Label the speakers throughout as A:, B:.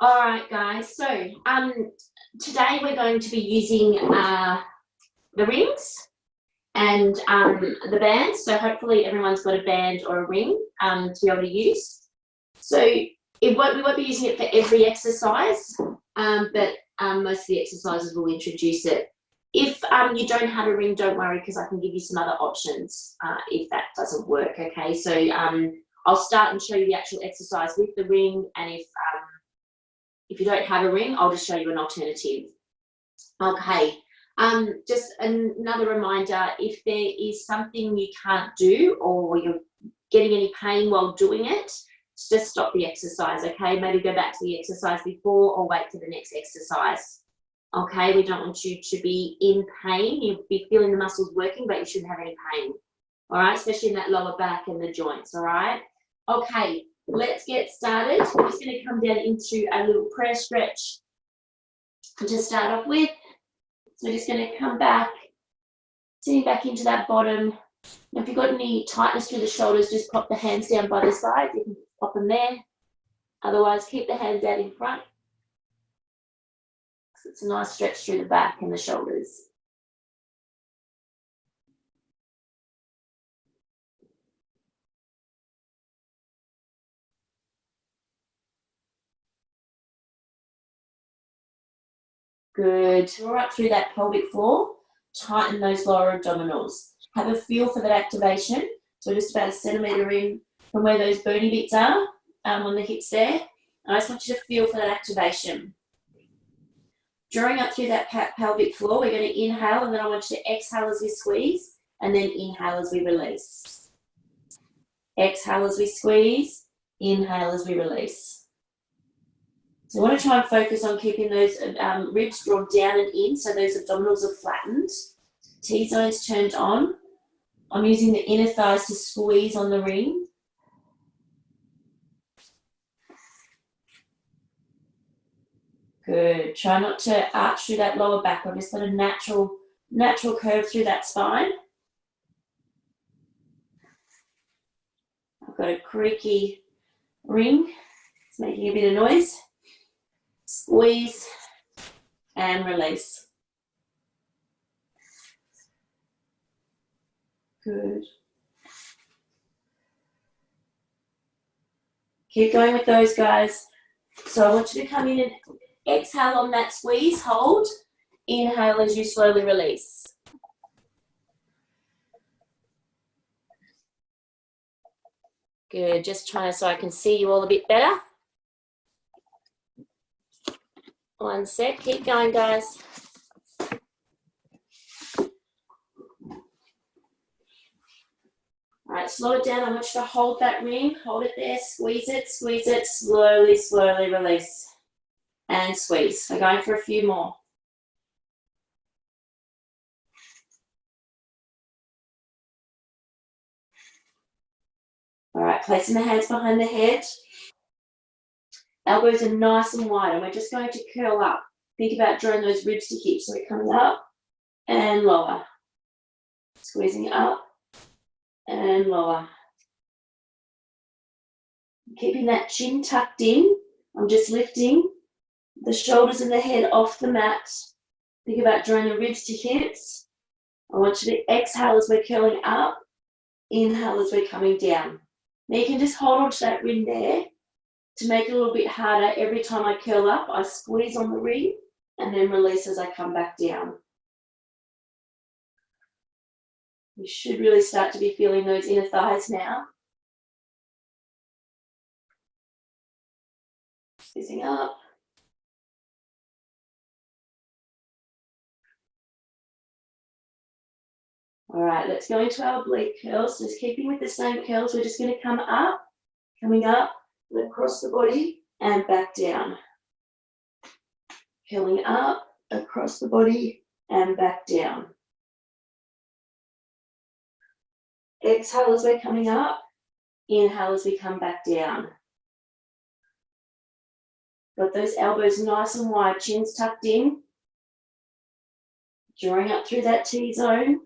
A: All right, guys. So today we're going to be using the rings and the bands. So hopefully everyone's got a band or a ring to be able to use. So we won't be using it for every exercise, but most of the exercises will introduce it. If you don't have a ring, don't worry, because I can give you some other options if that doesn't work. Okay, so I'll start and show you the actual exercise with the ring, and if you don't have a ring, I'll just show you an alternative. Okay, just another reminder, if there is something you can't do or you're getting any pain while doing it, just stop the exercise, okay? Maybe go back to the exercise before or wait for the next exercise. Okay, we don't want you to be in pain. You'll be feeling the muscles working, but you shouldn't have any pain. All right, especially in that lower back and the joints, all right? Okay, let's get started. We're just going to come down into a little prayer stretch to start off with. So we're just going to come back, sitting back into that bottom. Now, if you've got any tightness through the shoulders, just pop the hands down by the side. You can pop them there. Otherwise, keep the hands out in front. It's a nice stretch through the back and the shoulders. Good. We're up through that pelvic floor. Tighten those lower abdominals. Have a feel for that activation. So we're just about 1 centimetre in from where those bony bits are on the hips there. And I just want you to feel for that activation. Drawing up through that pelvic floor, we're going to inhale, and then I want you to exhale as we squeeze, and then inhale as we release. Exhale as we squeeze, inhale as we release. So I want to try and focus on keeping those ribs drawn down and in, so those abdominals are flattened. T-zones turned on. I'm using the inner thighs to squeeze on the ring. Good. Try not to arch through that lower back. I've just got a natural curve through that spine. I've got a creaky ring. It's making a bit of noise. Squeeze and release. Good. Keep going with those, guys. So I want you to come in and exhale on that squeeze, hold. Inhale as you slowly release. Good, just trying so I can see you all a bit better. 1 sec, keep going, guys. All right, slow it down. I want you to hold that ring, hold it there, squeeze it, slowly, slowly release. And squeeze. We're going for a few more. All right, placing the hands behind the head. Elbows are nice and wide, and we're just going to curl up. Think about drawing those ribs to hips. So we're coming up and lower. Squeezing up and lower. Keeping that chin tucked in. I'm just lifting the shoulders and the head off the mat. Think about drawing the ribs to hips. I want you to exhale as we're curling up. Inhale as we're coming down. Now you can just hold on to that ring there. To make it a little bit harder, every time I curl up, I squeeze on the ring and then release as I come back down. You should really start to be feeling those inner thighs now. Squeezing up. All right, let's go into our oblique curls. Just keeping with the same curls, we're just going to come up, coming up, and across the body and back down. Curling up, across the body and back down. Exhale as we're coming up, inhale as we come back down. Got those elbows nice and wide, chins tucked in. Drawing up through that T-zone.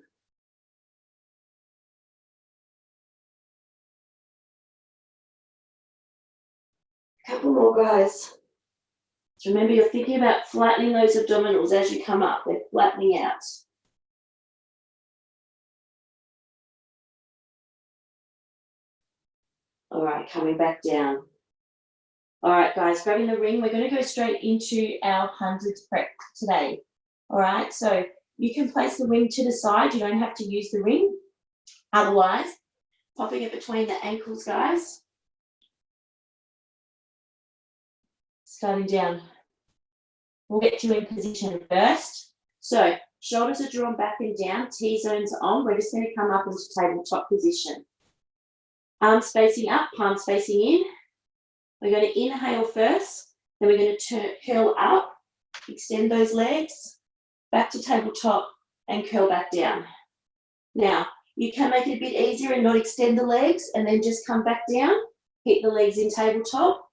A: Couple more, guys. So remember, you're thinking about flattening those abdominals as you come up. They're flattening out. All right, coming back down. All right, guys, grabbing the ring. We're going to go straight into our hundreds prep today. All right, so you can place the ring to the side. You don't have to use the ring. Otherwise, popping it between the ankles, guys. Starting down. We'll get you in position first. So shoulders are drawn back and down, T-zones on. We're just going to come up into tabletop position. Arms facing up, palms facing in. We're going to inhale first, then we're going to curl up, extend those legs, back to tabletop and curl back down. Now, you can make it a bit easier and not extend the legs and then just come back down, keep the legs in tabletop.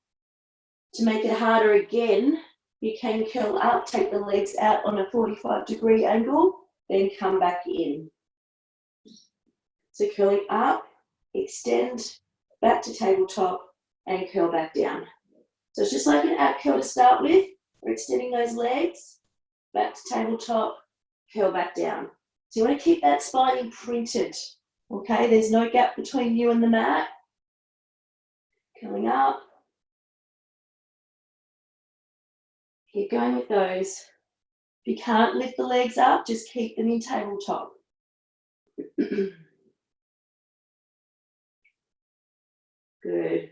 A: To make it harder again, you can curl up, take the legs out on a 45-degree angle, then come back in. So curling up, extend, back to tabletop, and curl back down. So it's just like an ab curl to start with. We're extending those legs, back to tabletop, curl back down. So you want to keep that spine imprinted, okay? There's no gap between you and the mat. Curling up. Keep going with those. If you can't lift the legs up, just keep them in tabletop. Good.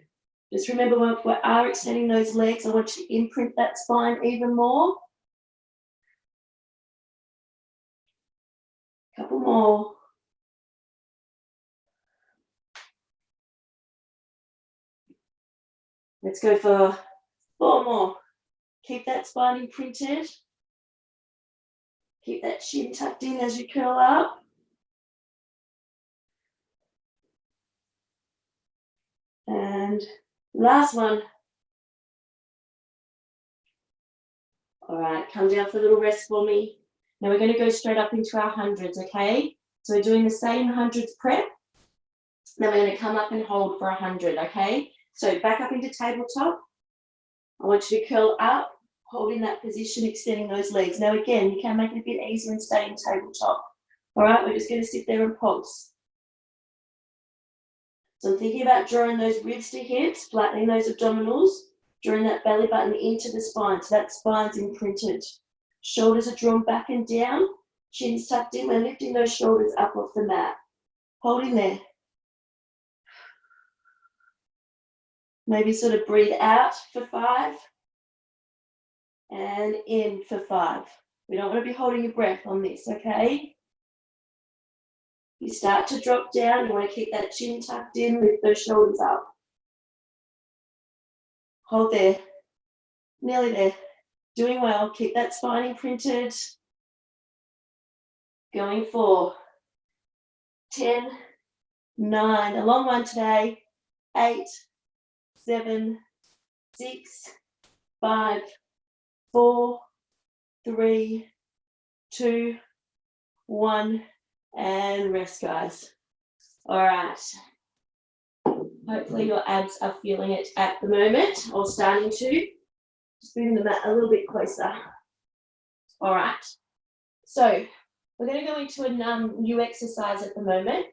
A: Just remember, when we are extending those legs, I want you to imprint that spine even more. Couple more. Let's go for 4 more. Keep that spine imprinted. Keep that shin tucked in as you curl up. And last one. All right, come down for a little rest for me. Now we're going to go straight up into our hundreds, okay? So we're doing the same hundreds prep. Then we're going to come up and hold for 100, okay? So back up into tabletop. I want you to curl up, hold in that position, extending those legs. Now again, you can make it a bit easier and stay in tabletop. All right, we're just going to sit there and pulse. So I'm thinking about drawing those ribs to hips, flattening those abdominals, drawing that belly button into the spine, so that spine's imprinted. Shoulders are drawn back and down, chin's tucked in. We're lifting those shoulders up off the mat. Holding there. Maybe sort of breathe out for 5 and in for 5. We don't want to be holding your breath on this, okay? You start to drop down, you want to keep that chin tucked in, lift those shoulders up. Hold there. Nearly there. Doing well. Keep that spine imprinted. Going for 10, 9, a long one today, 8, 7, 6, 5, 4, 3, 2, 1, and rest, guys. All right. Hopefully your abs are feeling it at the moment, or starting to. Just bring the mat a little bit closer. All right. So we're going to go into a new exercise at the moment,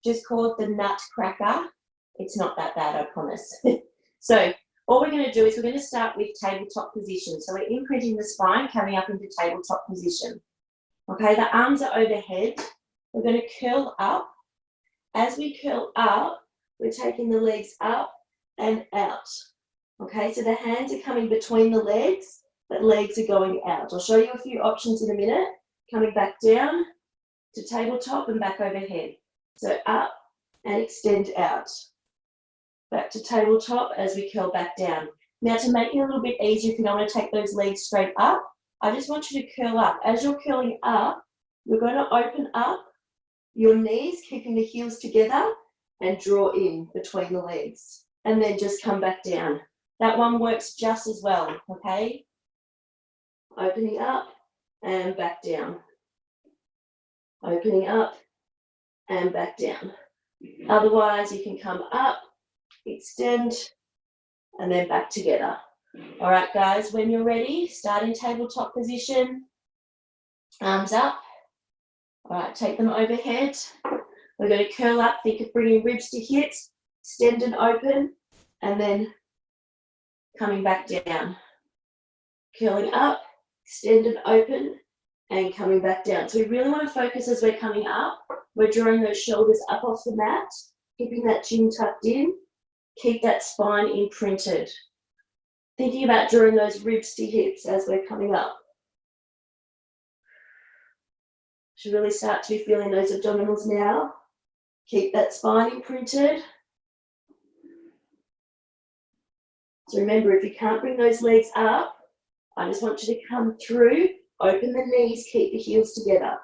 A: just called the Nutcracker. It's not that bad, I promise. So all we're going to do is we're going to start with tabletop position. So we're imprinting the spine, coming up into tabletop position. Okay, the arms are overhead. We're going to curl up. As we curl up, we're taking the legs up and out. Okay, so the hands are coming between the legs, but legs are going out. I'll show you a few options in a minute. Coming back down to tabletop and back overhead. So up and extend out. Back to tabletop as we curl back down. Now to make it a little bit easier, if you don't want to take those legs straight up, I just want you to curl up. As you're curling up, you're going to open up your knees, keeping the heels together, and draw in between the legs. And then just come back down. That one works just as well, okay? Opening up and back down. Opening up and back down. Otherwise, you can come up, extend, and then back together. All right, guys, when you're ready, start in tabletop position. Arms up. All right, take them overhead. We're going to curl up, think of bringing ribs to hips, extend and open, and then coming back down. Curling up, extend and open, and coming back down. So we really want to focus as we're coming up. We're drawing those shoulders up off the mat, keeping that chin tucked in, keep that spine imprinted. Thinking about drawing those ribs to hips as we're coming up. Should really start to be feeling those abdominals now. Keep that spine imprinted. So remember, if you can't bring those legs up, I just want you to come through, open the knees, keep the heels together,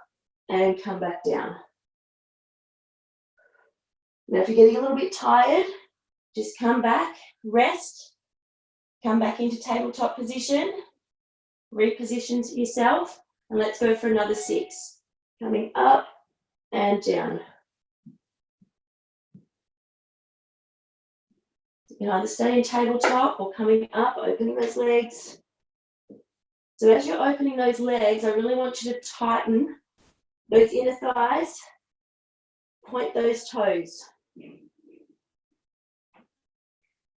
A: and come back down. Now, if you're getting a little bit tired, just come back, rest, come back into tabletop position, reposition yourself, and let's go for another 6. Coming up and down. You can either stay in tabletop or coming up, opening those legs. So as you're opening those legs, I really want you to tighten those inner thighs, point those toes.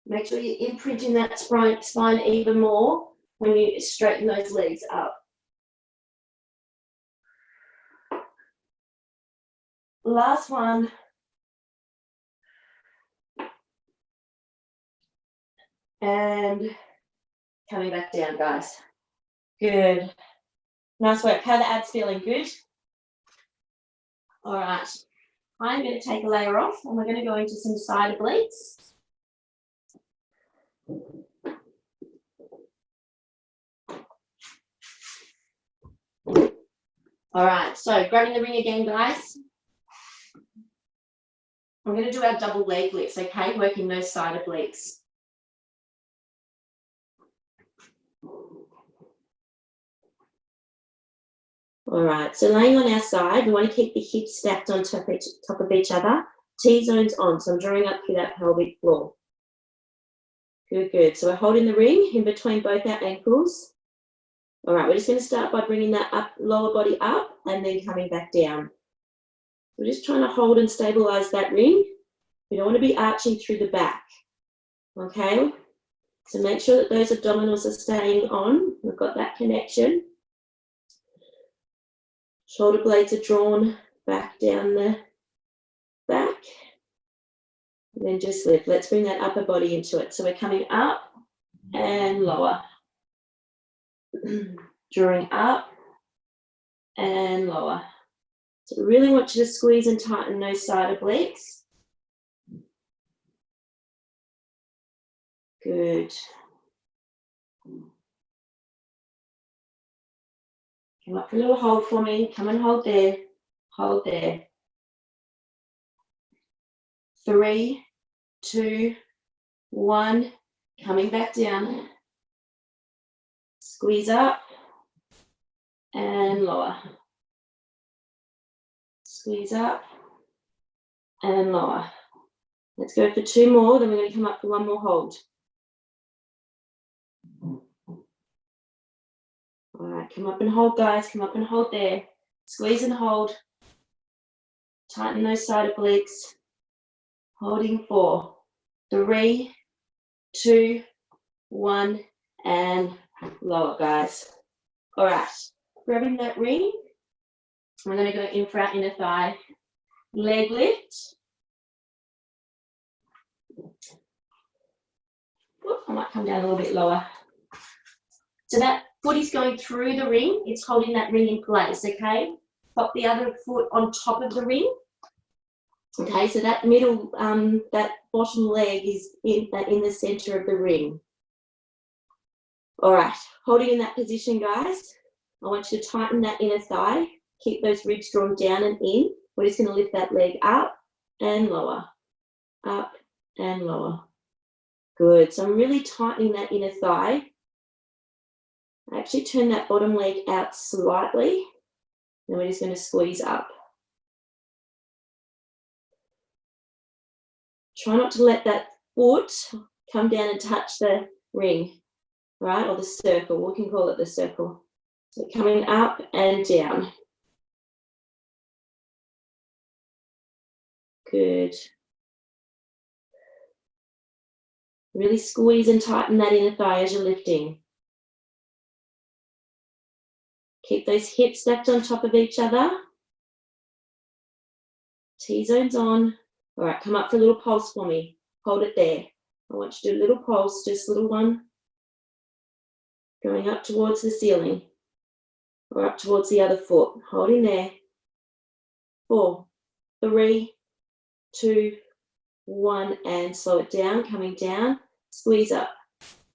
A: Make sure you're imprinting that spine even more when you straighten those legs up. Last one. And coming back down, guys. Good. Nice work. How are the abs feeling? Good? All right. I'm going to take a layer off and we're going to go into some side obliques. All right, so grabbing the ring again, guys. I'm going to do our double leg lifts, okay? Working those side obliques. All right, so laying on our side, we want to keep the hips stacked on top of each other. T-zones on, so I'm drawing up through that pelvic floor. Good, good. So we're holding the ring in between both our ankles. All right, we're just going to start by bringing that up, lower body up and then coming back down. We're just trying to hold and stabilize that ring. We don't want to be arching through the back, okay? So make sure that those abdominals are staying on. We've got that connection. Shoulder blades are drawn back down the back. And then just lift. Let's bring that upper body into it. So we're coming up and lower. Drawing up and lower. So really want you to squeeze and tighten those side obliques. Good. Come up for a little hold for me. Come and hold there. Hold there. 3, 2, 1. Coming back down. Squeeze up and lower. Squeeze up and lower. Let's go for 2 more, then we're going to come up for 1 more hold. All right, come up and hold, guys. Come up and hold there. Squeeze and hold. Tighten those side obliques. Holding 4, 3, 2, 1, and lower, guys. All right, grabbing that ring. We're going to go in for our inner thigh leg lift. Whoop, I might come down a little bit lower. So that foot is going through the ring. It's holding that ring in place, okay? Pop the other foot on top of the ring. Okay, so that middle, that bottom leg is in the center of the ring. All right, holding in that position, guys. I want you to tighten that inner thigh. Keep those ribs drawn down and in. We're just going to lift that leg up and lower, up and lower. Good. So I'm really tightening that inner thigh. I actually turn that bottom leg out slightly. Then we're just going to squeeze up. Try not to let that foot come down and touch the ring. right? Or the circle, we can call it the circle. So coming up and down. Good. Really squeeze and tighten that inner thigh as you're lifting. Keep those hips stacked on top of each other. T-zones on. All right, come up for a little pulse for me. Hold it there. I want you to do a little pulse, just a little one. Going up towards the ceiling. Or up towards the other foot. Holding there. 4, 3, 2, 1, and slow it down. Coming down. Squeeze up.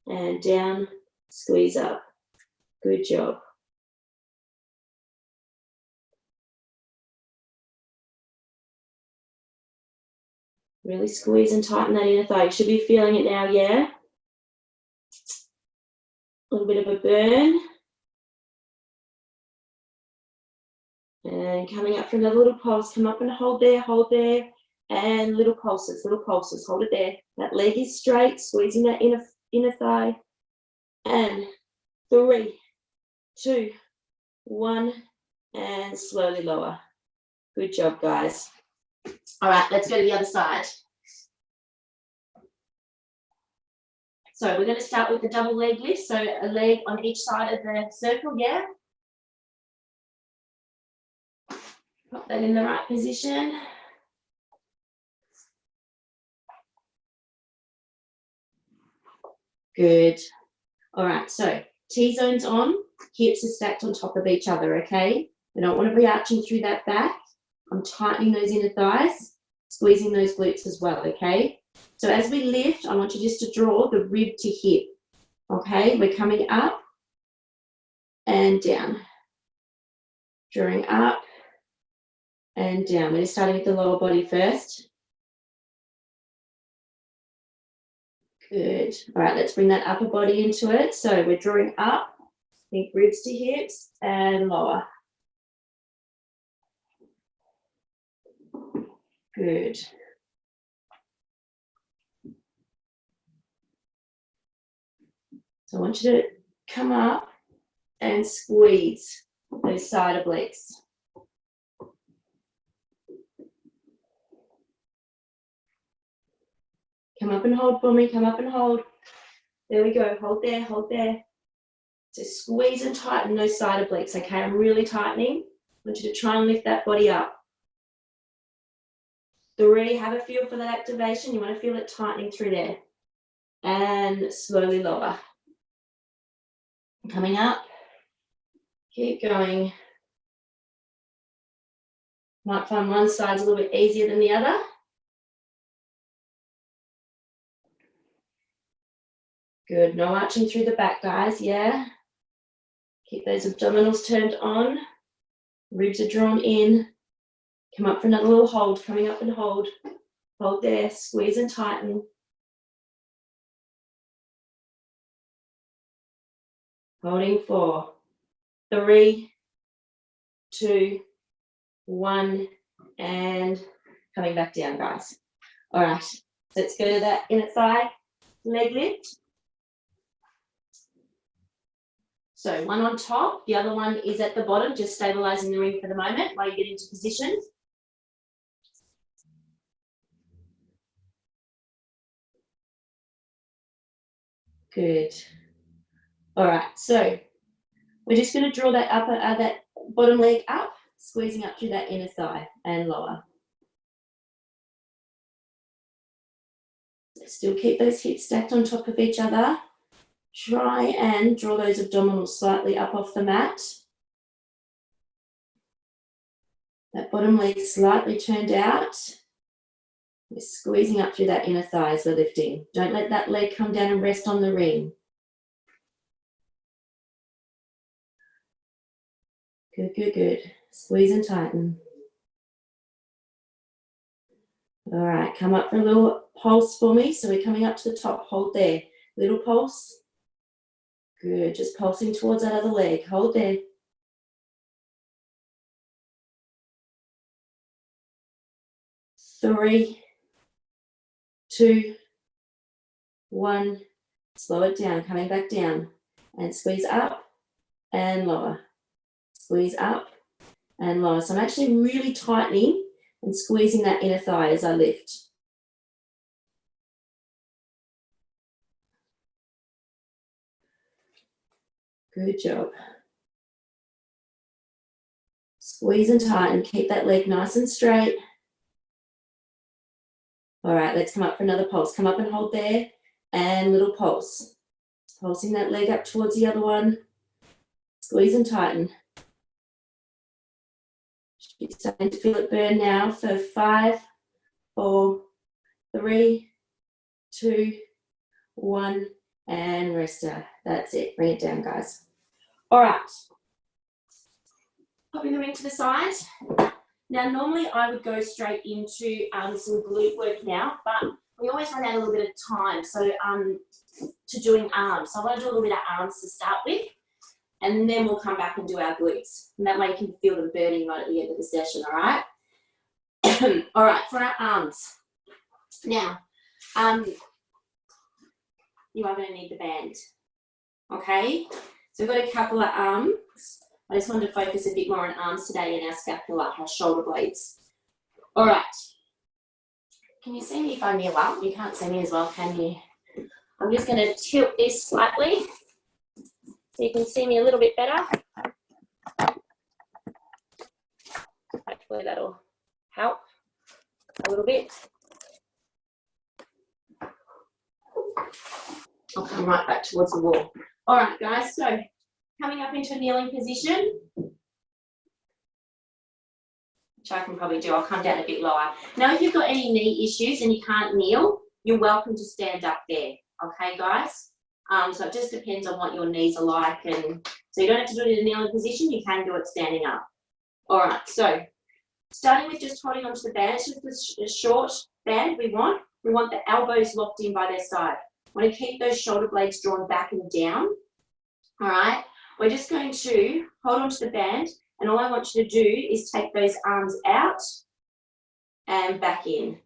A: And down. Squeeze up. Good job. Really squeeze and tighten that inner thigh. You should be feeling it now, yeah? A little bit of a burn. And coming up for another little pulse. Come up and hold there, and little pulses, hold it there. That leg is straight, squeezing that inner thigh. And 3, 2, 1, and slowly lower. Good job, guys. All right, let's go to the other side. So we're going to start with the double leg lift. So a leg on each side of the circle, yeah? Put that in the right position. Good. All right, so T-zones on, hips are stacked on top of each other, okay? We don't want to be arching through that back. I'm tightening those inner thighs, squeezing those glutes as well, okay? So as we lift, I want you just to draw the rib to hip, okay? We're coming up and down. Drawing up and down. We're just starting with the lower body first. Good. All right, let's bring that upper body into it. So we're drawing up, think ribs to hips, and lower. Good. So I want you to come up and squeeze those side obliques. Come up and hold for me, come up and hold. There we go, hold there, hold there. So squeeze and tighten those side obliques, okay? I'm really tightening. I want you to try and lift that body up. 3, have a feel for that activation. You want to feel it tightening through there. And slowly lower. Coming up. Keep going. Might find one side's a little bit easier than the other. Good, no arching through the back, guys, yeah? Keep those abdominals turned on. Ribs are drawn in. Come up for another little hold, coming up and hold. Hold there, squeeze and tighten. Holding 4, 3, 2, 1, and coming back down, guys. All right, let's go to that inner thigh leg lift. So one on top, the other one is at the bottom, just stabilizing the ring for the moment while you get into position. Good. All right, so we're just going to draw that that bottom leg up, squeezing up through that inner thigh and lower. Still keep those hips stacked on top of each other. Try and draw those abdominals slightly up off the mat. That bottom leg slightly turned out. We're squeezing up through that inner thigh as we're lifting. Don't let that leg come down and rest on the ring. Good, good, good. Squeeze and tighten. All right, come up for a little pulse for me. So we're coming up to the top, hold there. Little pulse. Good, just pulsing towards that other leg. Hold there. 3, 2, 1.
B: Slow it down, coming back down. And squeeze up and lower. Squeeze up and lower. So I'm actually really tightening and squeezing that inner thigh as I lift. Good job. Squeeze and tighten. Keep that leg nice and straight. All right, let's come up for another pulse. Come up and hold there. And little pulse. Pulsing that leg up towards the other one. Squeeze and tighten. You're starting to feel it burn now for 5, 4, 3, 2, 1, and rest there. That's it. Bring it down, guys. All right. Popping the ring to the side. Now, normally I would go straight into some glute work now, but we always run out a little bit of time. So to doing arms. So I want to do a little bit of arms to start with, and then we'll come back and do our glutes. And that way you can feel them burning right at the end of the session, all right? All right, for our arms. Now, you are going to need the band, okay? So we've got a couple of arms. I just wanted to focus a bit more on arms today and our scapula, our shoulder blades. All right. Can you see me if I kneel up? You can't see me as well, can you? I'm just going to tilt this slightly so you can see me a little bit better. Hopefully that'll help a little bit. I'll come right back towards the wall. All right, guys, so coming up into a kneeling position, which I can probably do. I'll come down a bit lower. Now, if you've got any knee issues and you can't kneel, you're welcome to stand up there, okay, guys? So it just depends on what your knees are like, and so you don't have to do it in a kneeling position, you can do it standing up. All right, so starting with just holding onto the band, it's just a short band we want the elbows locked in by their side. Want to keep those shoulder blades drawn back and down. All right, we're just going to hold onto the band, and all I want you to do is take those arms out and back in.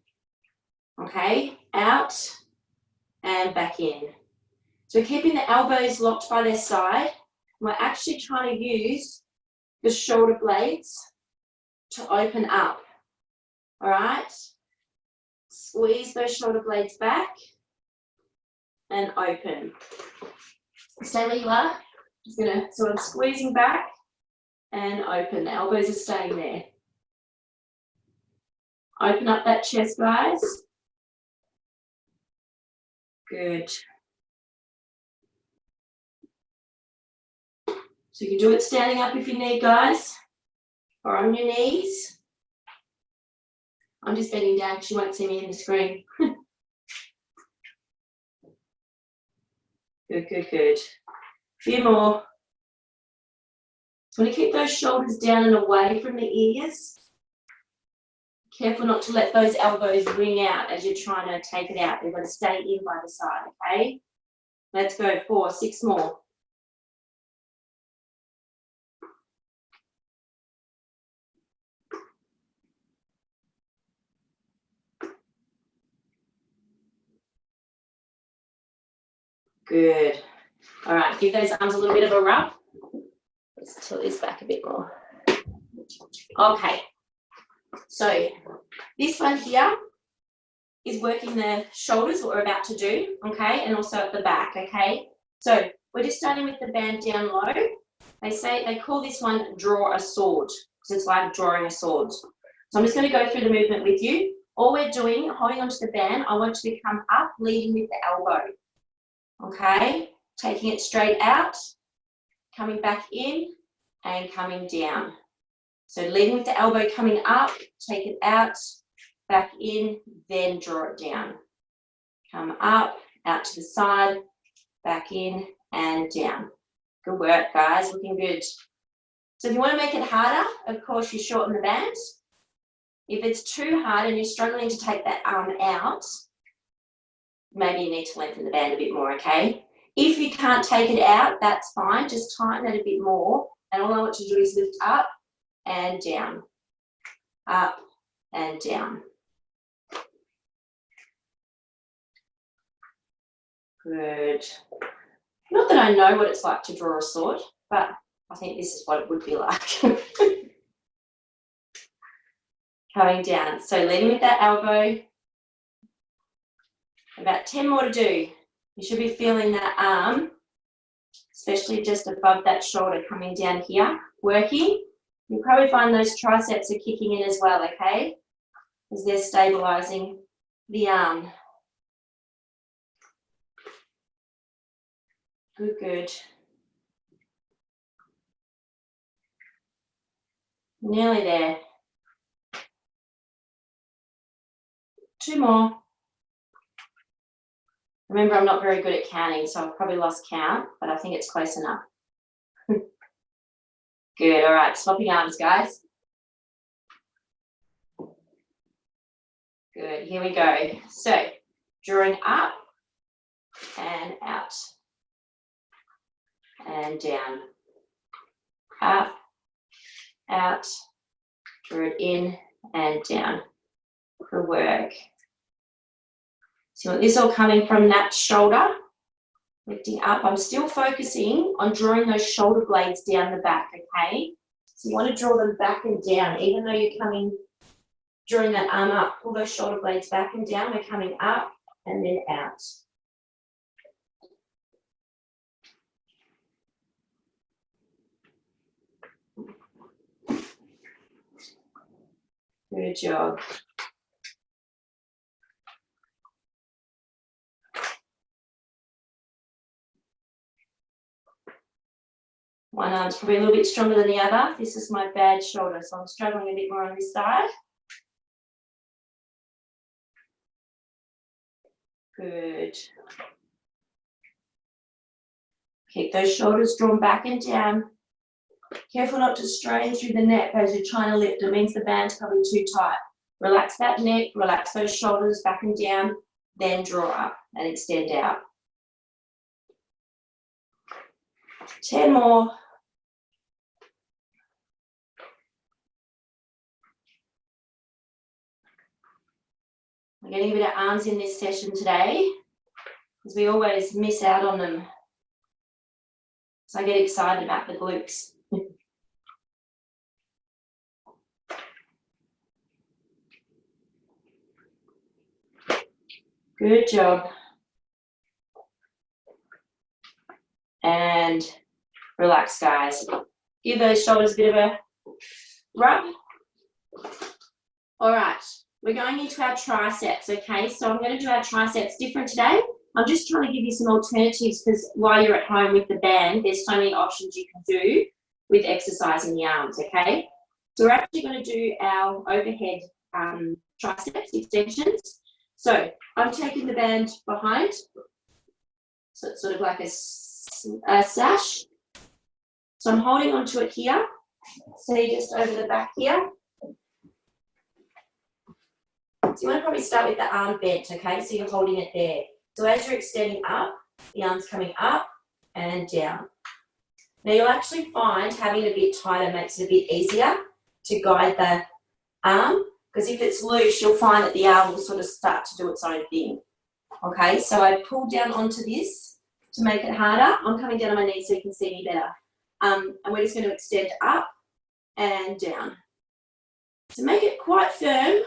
B: Okay, out and back in. So we're keeping the elbows locked by their side. We're actually trying to use the shoulder blades to open up. All right, squeeze those shoulder blades back and open. Stay where you are. Just going to sort of squeezing back and open. The elbows are staying there. Open up that chest, guys. Good. So you can do it standing up if you need, guys, or on your knees. I'm just bending down because you won't see me in the screen. Good, good, good. A few more. So want to keep those shoulders down and away from the ears. Careful not to let those elbows ring out as you're trying to take it out. They've got to stay in by the side, okay? Let's go 4, 6 more. Good. All right, give those arms a little bit of a rub. Let's tilt this back a bit more. Okay, so this one here is working the shoulders, what we're about to do, okay, and also at the back, okay? So we're just starting with the band down low. They call this one draw a sword, because it's like drawing a sword. So I'm just going to go through the movement with you. All we're doing, holding onto the band, I want you to come up, leading with the elbow, okay? Taking it straight out, coming back in, and coming down. So leading with the elbow coming up, take it out, back in, then draw it down. Come up, out to the side, back in, and down. Good work, guys, looking good. So if you want to make it harder, of course, you shorten the band. If it's too hard and you're struggling to take that arm out, maybe you need to lengthen the band a bit more, okay? If you can't take it out, that's fine. Just tighten it a bit more. And all I want you to do is lift up and down. Up and down. Good. Not that I know what it's like to draw a sword, but I think this is what it would be like. Coming down. So leading with that elbow. About 10 more to do. You should be feeling that arm, especially just above that shoulder coming down here, working. You'll probably find those triceps are kicking in as well, okay? As they're stabilizing the arm. Good, good. Nearly there. 2 more. Remember, I'm not very good at counting, so I've probably lost count, but I think it's close enough. Good, all right, swapping arms, guys. Good, here we go. So, drawing up and out and down. Up, out, draw it in and down. Good work. So you want this all coming from that shoulder, lifting up. I'm still focusing on drawing those shoulder blades down the back, okay? So you want to draw them back and down, even though you're coming, drawing that arm up, pull those shoulder blades back and down. We're coming up and then out. Good job. One arm's probably a little bit stronger than the other. This is my bad shoulder, so I'm struggling a bit more on this side. Good. Keep those shoulders drawn back and down. Careful not to strain through the neck as you're trying to lift. It means the band's probably too tight. Relax that neck, relax those shoulders back and down, then draw up and extend out. 10 more. We're getting a bit of arms in this session today because we always miss out on them. So I get excited about the glutes. Good job. And relax, guys. Give those shoulders a bit of a rub. All right, we're going into our triceps, okay? So I'm going to do our triceps different today. I'm just trying to give you some alternatives because while you're at home with the band, there's so many options you can do with exercising the arms, okay? So we're actually going to do our overhead triceps extensions. So I'm taking the band behind, so it's sort of like a sash. So I'm holding onto it here, see just over the back here. So you want to probably start with the arm bent, okay? So you're holding it there. So as you're extending up, the arm's coming up and down. Now you'll actually find having it a bit tighter makes it a bit easier to guide the arm, because if it's loose, you'll find that the arm will sort of start to do its own thing. Okay, so I pull down onto this to make it harder. I'm coming down on my knees so you can see me better. And we're just going to extend up and down. To make it quite firm,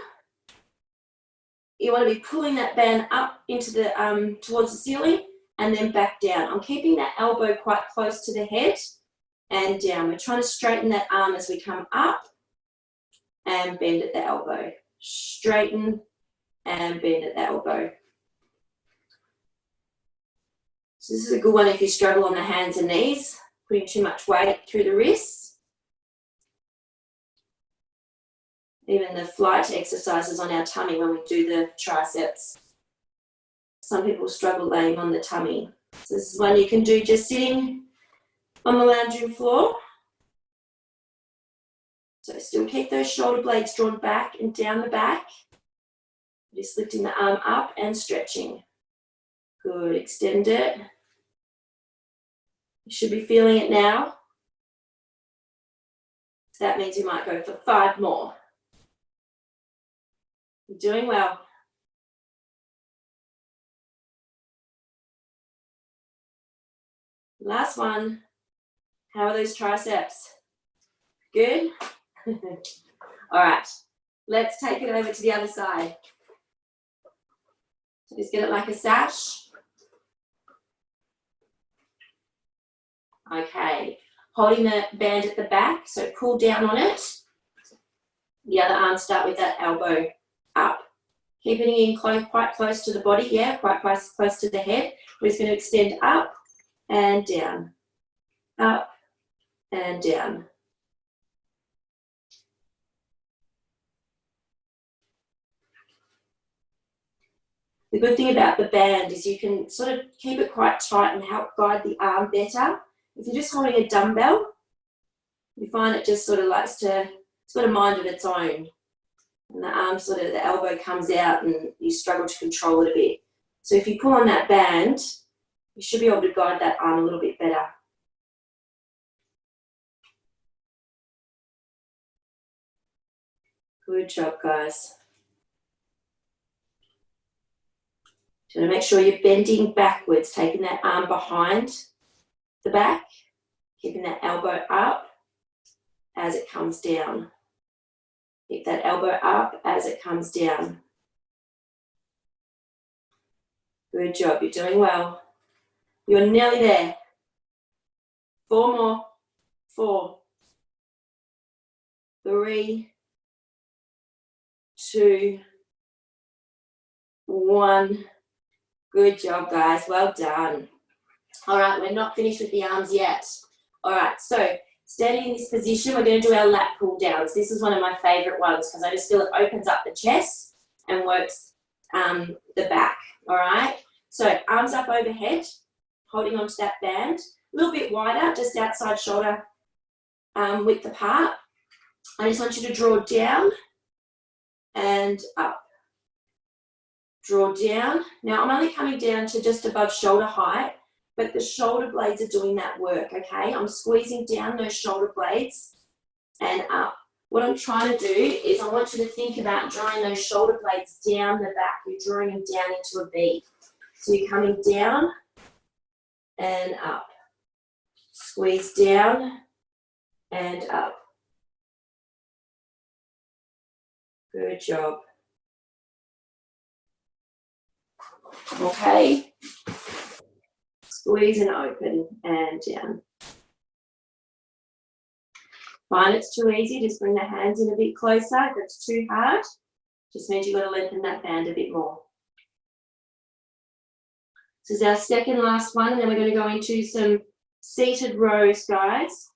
B: you want to be pulling that band up into the towards the ceiling and then back down. I'm keeping that elbow quite close to the head and down. We're trying to straighten that arm as we come up and bend at the elbow. Straighten and bend at the elbow. So this is a good one if you struggle on the hands and knees, putting too much weight through the wrists. Even the flight exercises on our tummy when we do the triceps. Some people struggle laying on the tummy. So this is one you can do just sitting on the lounging floor. So still keep those shoulder blades drawn back and down the back. Just lifting the arm up and stretching. Good, extend it. You should be feeling it now. So that means you might go for 5 more. You're doing well. Last one. How are those triceps? Good? All right, let's take it over to the other side. So just get it like a sash. Okay, holding the band at the back, so pull down on it. The other arm start with that elbow up. Keeping it in quite close to the body, yeah, quite close to the head. We're just going to extend up and down, up and down. The good thing about the band is you can sort of keep it quite tight and help guide the arm better. If you're just holding a dumbbell, you find it just sort of likes to, it's got a mind of its own. And the arm sort of, the elbow comes out and you struggle to control it a bit. So if you pull on that band, you should be able to guide that arm a little bit better. Good job, guys. So make sure you're bending backwards, taking that arm behind the back, keeping that elbow up as it comes down. Keep that elbow up as it comes down. Good job, you're doing well. You're nearly there. 4 more. 4, 3, 2, 1. Good job, guys. Well done. All right, we're not finished with the arms yet. All right, so standing in this position, we're going to do our lat pull downs. This is one of my favorite ones because I just feel it opens up the chest and works the back. All right, so arms up overhead, holding onto that band, a little bit wider, just outside shoulder width apart. I just want you to draw down and up. Draw down. Now I'm only coming down to just above shoulder height, but the shoulder blades are doing that work, okay? I'm squeezing down those shoulder blades and up. What I'm trying to do is I want you to think about drawing those shoulder blades down the back. You're drawing them down into a V. So you're coming down and up. Squeeze down and up. Good job. Okay. Squeeze and open and down. Find it's too easy, just bring the hands in a bit closer. If it's too hard, just means you've got to lengthen that band a bit more. This is our second last one, and then we're going to go into some seated rows, guys.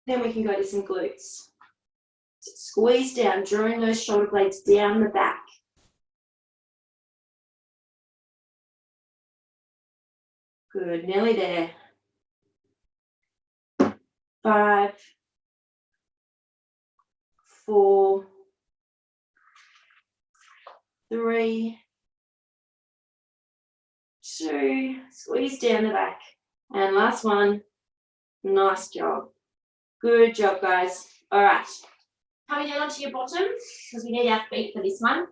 B: Then we can go to some glutes. So squeeze down, drawing those shoulder blades down the back. Good, nearly there. 5, 4, 3, 2, squeeze down the back. And last one, nice job. Good job, guys. All right, coming down onto your bottom, because we need our feet for this one.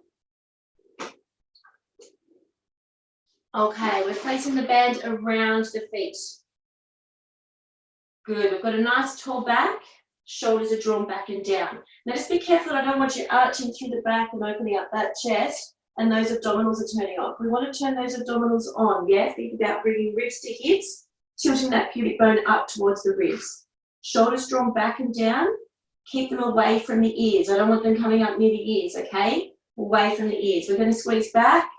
B: Okay, we're placing the band around the feet. Good, we've got a nice tall back, shoulders are drawn back and down. Now just be careful, I don't want you arching through the back and opening up that chest, and those abdominals are turning off. We want to turn those abdominals on, yeah? Think about bringing ribs to hips, tilting that pubic bone up towards the ribs. Shoulders drawn back and down, keep them away from the ears. I don't want them coming up near the ears, okay? Away from the ears. We're going to squeeze back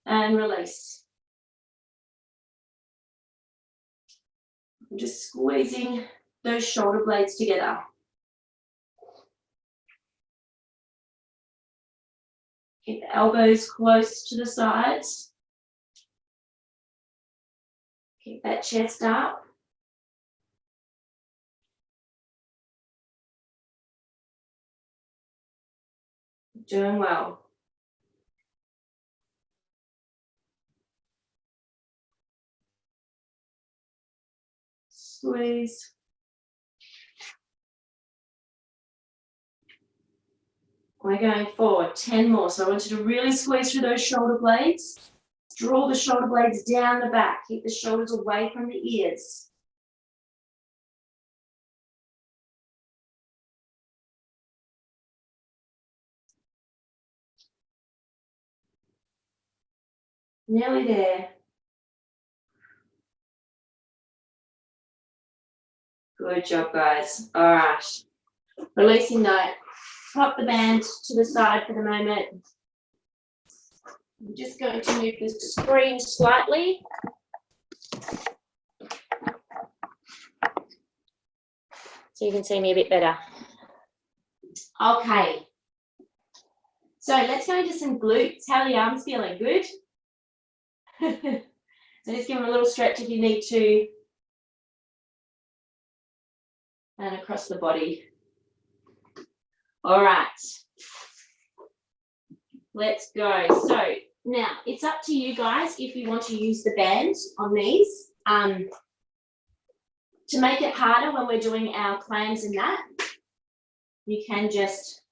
B: and release. I'm just squeezing those shoulder blades together. Keep the elbows close to the sides. Keep that chest up. Doing well. Squeeze. We're going forward, 10 more. So I want you to really squeeze through those shoulder blades. Draw the shoulder blades down the back. Keep the shoulders away from the ears. Nearly there. Good job, guys. All right. Releasing that. Pop the band to the side for the moment. I'm just going to move the screen slightly. So you can see me a bit better. Okay. So let's go into some glutes. How are the arms feeling? Good? So just give them a little stretch if you need to. And across the body. All right. Let's go. So now it's up to you guys if you want to use the band on these. To make it harder when we're doing our clams and that, you can just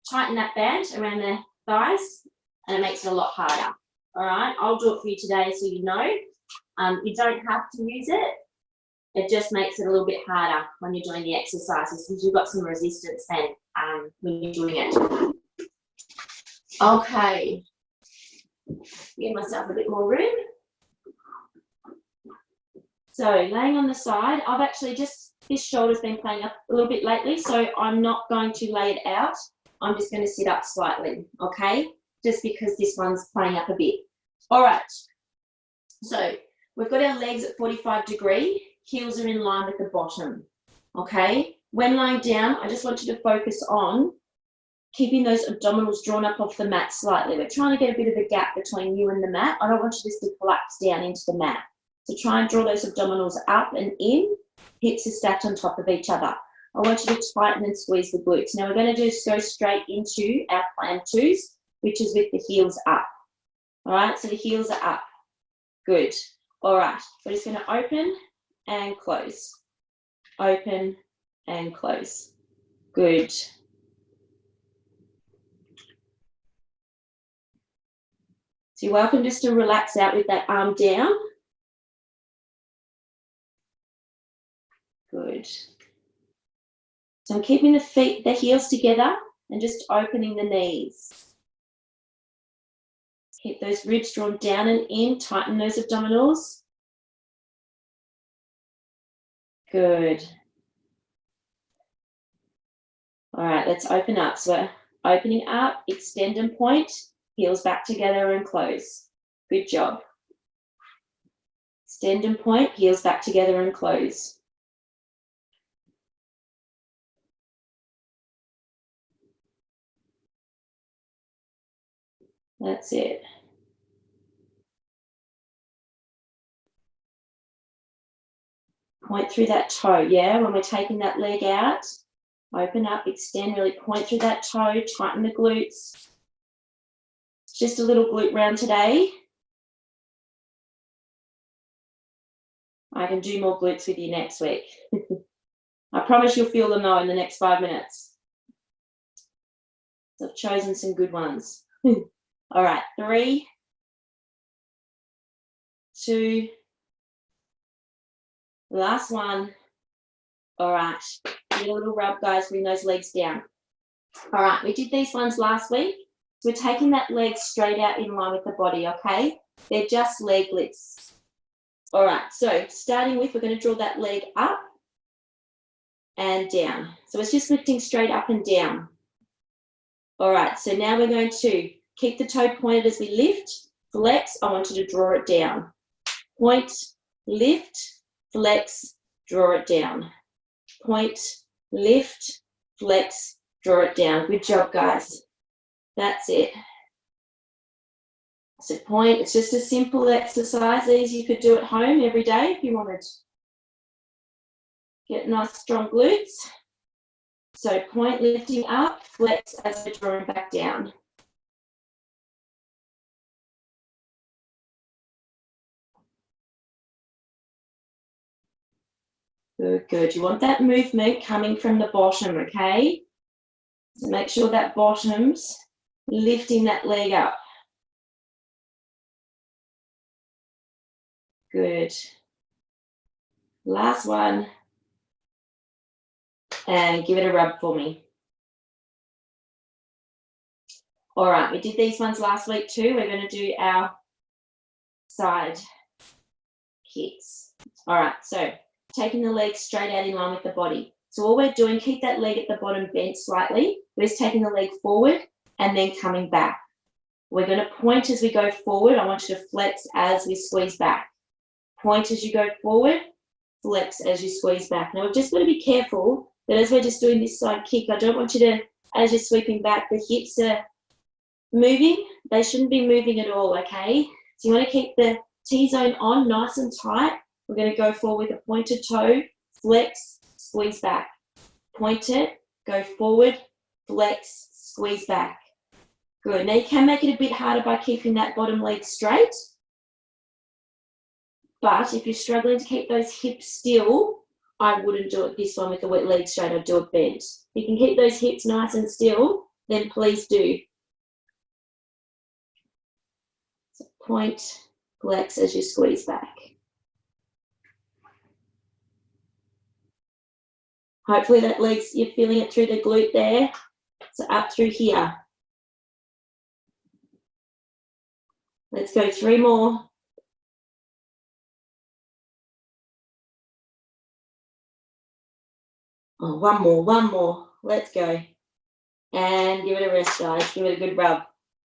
B: tighten that band around the thighs and it makes it a lot harder. All right, I'll do it for you today so you know. You don't have to use it. It just makes it a little bit harder when you're doing the exercises because you've got some resistance then when you're doing it. Okay, give myself a bit more room. So laying on the side, I've actually just, this shoulder's been playing up a little bit lately, so I'm not going to lay it out. I'm just going to sit up slightly, okay? Just because this one's playing up a bit. All right, so we've got our legs at 45 degrees, heels are in line with the bottom, okay? When lying down, I just want you to focus on keeping those abdominals drawn up off the mat slightly. We're trying to get a bit of a gap between you and the mat. I don't want you just to collapse down into the mat. So try and draw those abdominals up and in, hips are stacked on top of each other. I want you to tighten and squeeze the glutes. Now we're going to just go straight into our clam twos, which is with the heels up. All right, so the heels are up. Good. All right, we're just going to open and close. Open and close. Good. So you're welcome just to relax out with that arm down. Good. So I'm keeping the feet, the heels together and just opening the knees. Keep those ribs drawn down and in, tighten those abdominals. Good. All right, let's open up. So we're opening up, extend and point, heels back together and close. Good job. Extend and point, heels back together and close. That's it. Point through that toe, yeah? When we're taking that leg out, open up, extend, really point through that toe, tighten the glutes. Just a little glute round today. I can do more glutes with you next week. I promise you'll feel them though in the next 5 minutes. So I've chosen some good ones. All right, 3, 2, last one. All right, get a little rub, guys, bring those legs down. All right, we did these ones last week. So we're taking that leg straight out in line with the body, okay? They're just leg lifts. All right, so starting with, we're going to draw that leg up and down. So it's just lifting straight up and down. All right, so now we're going to keep the toe pointed as we lift, flex. I want you to draw it down. Point, lift, flex, draw it down. Point, lift, flex, draw it down. Good job, guys. That's it. So point, it's just a simple exercise. These you could do at home every day if you wanted. Get nice strong glutes. So point, lifting up, flex as we're drawing back down. Good, good. You want that movement coming from the bottom, okay? So make sure that bottom's lifting that leg up. Good. Last one. And give it a rub for me. All right, we did these ones last week too. We're going to do our side kicks. All right, so taking the legs straight out in line with the body. So all we're doing, keep that leg at the bottom bent slightly. We're just taking the leg forward and then coming back. We're going to point as we go forward. I want you to flex as we squeeze back. Point as you go forward, flex as you squeeze back. Now we've just got to be careful that as we're just doing this side kick, I don't want you to, as you're sweeping back, the hips are moving. They shouldn't be moving at all, okay? So you want to keep the T-zone on nice and tight. We're going to go forward with a pointed toe, flex, squeeze back. Point it, go forward, flex, squeeze back. Good. Now you can make it a bit harder by keeping that bottom leg straight. But if you're struggling to keep those hips still, I wouldn't do it this one with the wet leg straight. I'd do it bent. If you can keep those hips nice and still, then please do. So point, flex as you squeeze back. Hopefully that leg's, you're feeling it through the glute there. So up through here. Let's go 3 more. Oh, one more. Let's go. And give it a rest, guys. Give it a good rub.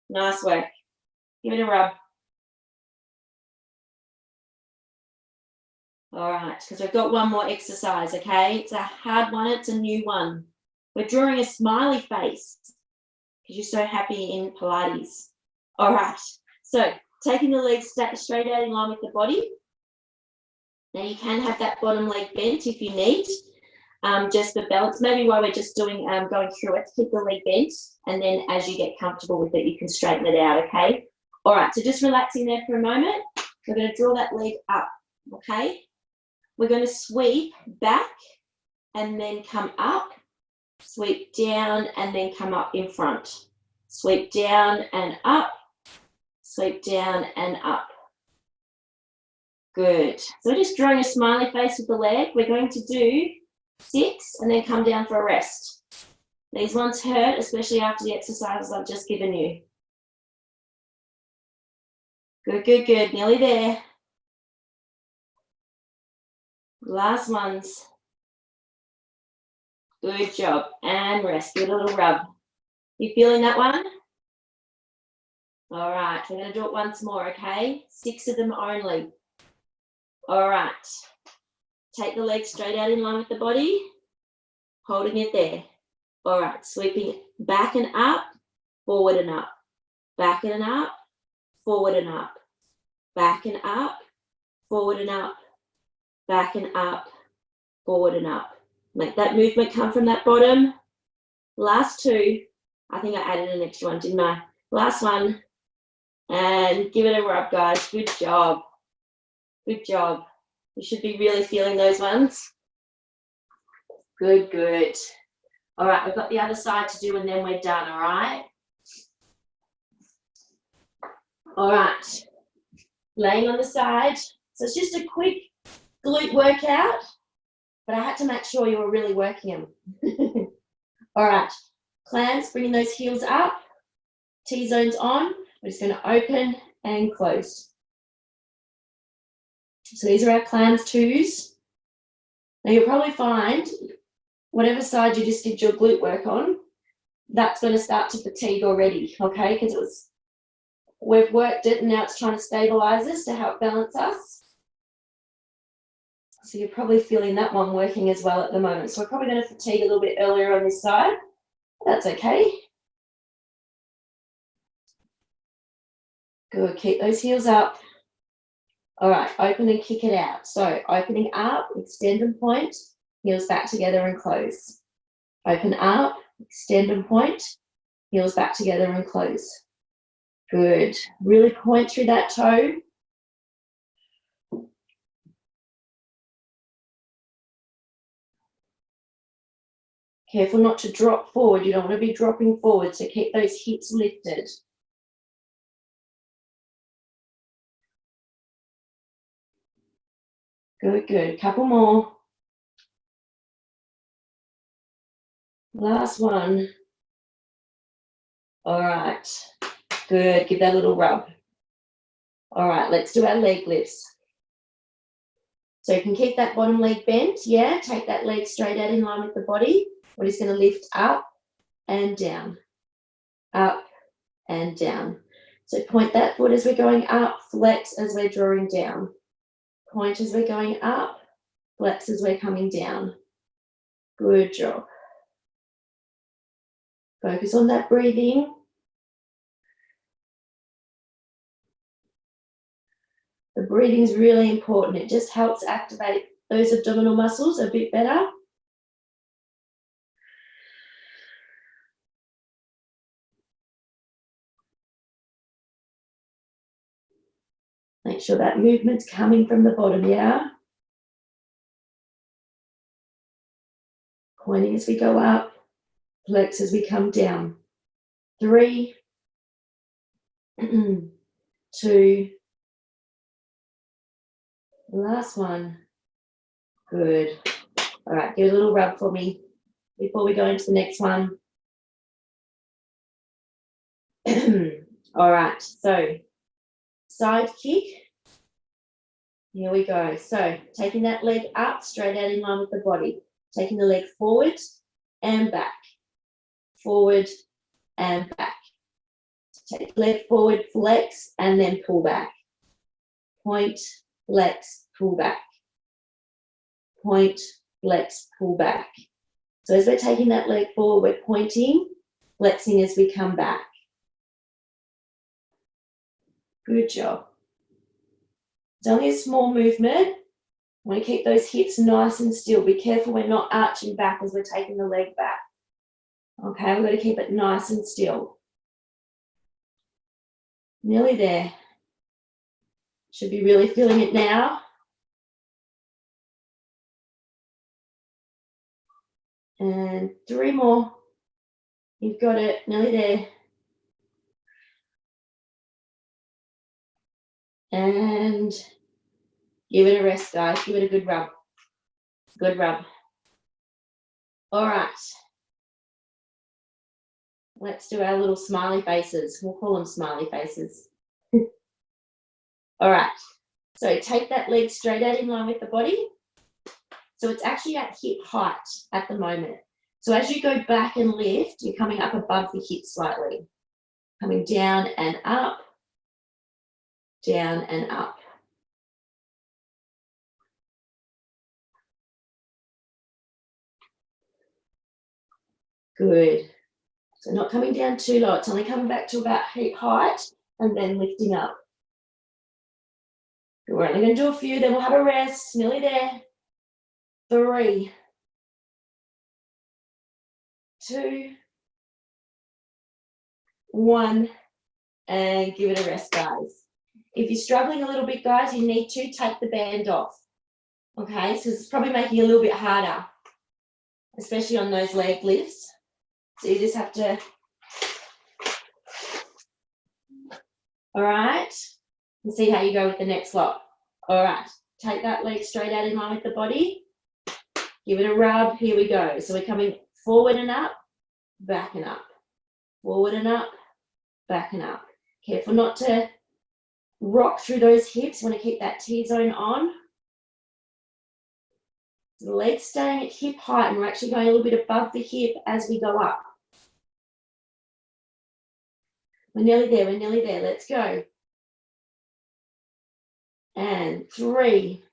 B: Nice work. Give it a rub. All right, because we've got one more exercise, okay? It's a hard one. It's a new one. We're drawing a smiley face because you're so happy in Pilates. All right, so taking the legs straight out in line with the body. Now you can have that bottom leg bent if you need, just for balance. Maybe while we're just doing going through it, keep the leg bent, and then as you get comfortable with it, you can straighten it out, okay? All right, so just relaxing there for a moment. We're going to draw that leg up, okay? We're going to sweep back and then come up, sweep down and then come up in front. Sweep down and up, sweep down and up. Good. So we're just drawing a smiley face with the leg. We're going to do 6 and then come down for a rest. These ones hurt, especially after the exercises I've just given you. Good, good, good. Nearly there. Last ones. Good job. And rest. Give it a little rub. You feeling that one? All right. We're going to do it once more, okay? 6 of them only. All right. Take the legs straight out in line with the body. Holding it there. All right. Sweeping back and up, forward and up. Back and up, forward and up. Back and up, forward and up. Back and up, forward and up. Make that movement come from that bottom. Last 2. I think I added an extra one, didn't I? Last one. And give it a rub, guys. Good job. Good job. You should be really feeling those ones. Good, good. All right, we've got the other side to do and then we're done, all right? All right. Laying on the side. So it's just a quick glute workout, but I had to make sure you were really working them. All right, clams, bringing those heels up, T-zones on. We're just going to open and close. So these are our clams 2s. Now you'll probably find whatever side you just did your glute work on, that's going to start to fatigue already, okay? Because we've worked it and now it's trying to stabilize us to help balance us. So you're probably feeling that one working as well at the moment. So we're probably going to fatigue a little bit earlier on this side. That's okay. Good, keep those heels up. All right, open and kick it out. So opening up, extend and point, heels back together and close. Open up, extend and point, heels back together and close. Good, really point through that toe. Careful not to drop forward. You don't want to be dropping forward, so keep those hips lifted. Good, good. Couple more. Last one. All right. Good. Give that a little rub. All right, let's do our leg lifts. So you can keep that bottom leg bent, yeah? Take that leg straight out in line with the body. We're just going to lift up and down, up and down. So point that foot as we're going up, flex as we're drawing down. Point as we're going up, flex as we're coming down. Good job. Focus on that breathing. The breathing is really important. It just helps activate those abdominal muscles a bit better. Make sure that movement's coming from the bottom, yeah? Pointing as we go up, flex as we come down. 3, 2, last one. Good. All right, give it a little rub for me before we go into the next one. All right, so side kick. Here we go. So taking that leg up, straight out in line with the body. Taking the leg forward and back. Forward and back. Take the leg forward, flex, and then pull back. Point, flex, pull back. Point, flex, pull back. So as we're taking that leg forward, we're pointing, flexing as we come back. Good job. It's only a small movement. I want to keep those hips nice and still. Be careful we're not arching back as we're taking the leg back. Okay, we've got to keep it nice and still. Nearly there. Should be really feeling it now. And 3 more. You've got it, nearly there. And give it a rest, guys. Give it a good rub. Good rub. All right. Let's do our little smiley faces. We'll call them smiley faces. All right. So take that leg straight out in line with the body. So it's actually at hip height at the moment. So as you go back and lift, you're coming up above the hips slightly. Coming down and up, down and up. Good. So not coming down too low, it's only coming back to about hip height and then lifting up. We're only going to do a few, then we'll have a rest. Nearly there. 3, 2, 1, and give it a rest, guys. If you're struggling a little bit, guys, you need to take the band off. Okay, so it's probably making it a little bit harder, especially on those leg lifts. So you just have to, all right, and see how you go with the next lot. All right, take that leg straight out in line with the body. Give it a rub. Here we go. So we're coming forward and up, back and up. Forward and up, back and up. Careful not to rock through those hips. You want to keep that T-zone on. The legs staying at hip height, and we're actually going a little bit above the hip as we go up. We're nearly there, we're nearly there. Let's go. And 3,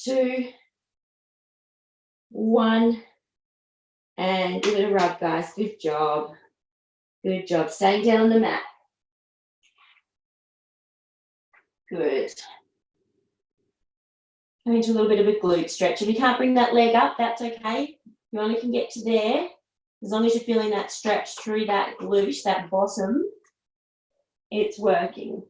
B: 2, 1, and give it a rub, guys. Good job. Good job. Staying down on the mat. Good. Coming to a little bit of a glute stretch. If you can't bring that leg up, that's okay. You only can get to there. As long as you're feeling that stretch through that glute, that bottom, it's working.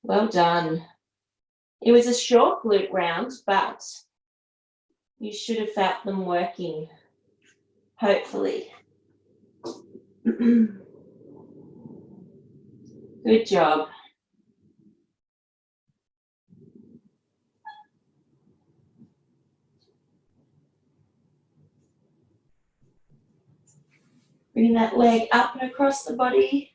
B: Well done. It was a short glute round, but you should have felt them working, hopefully. Good job. Bring that leg up and across the body.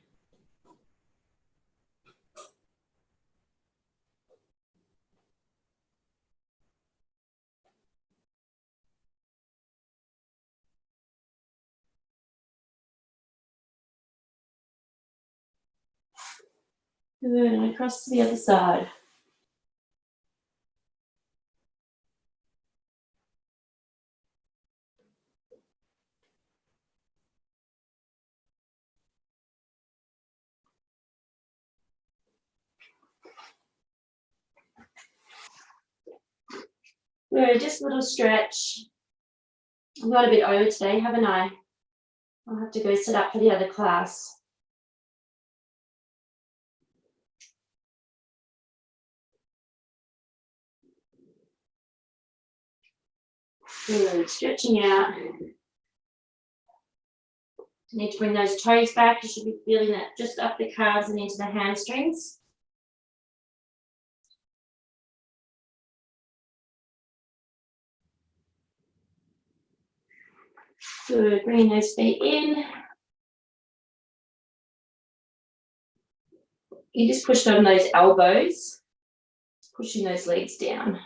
B: Good, and across to the other side. Good, just a little stretch. I've got a bit over today, haven't I? I'll have to go set up for the other class. Good, stretching out. Need to bring those toes back. You should be feeling that just up the calves and into the hamstrings. Good, bringing those feet in. You just push on those elbows, pushing those legs down.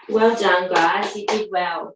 B: Well done, guys. You did well.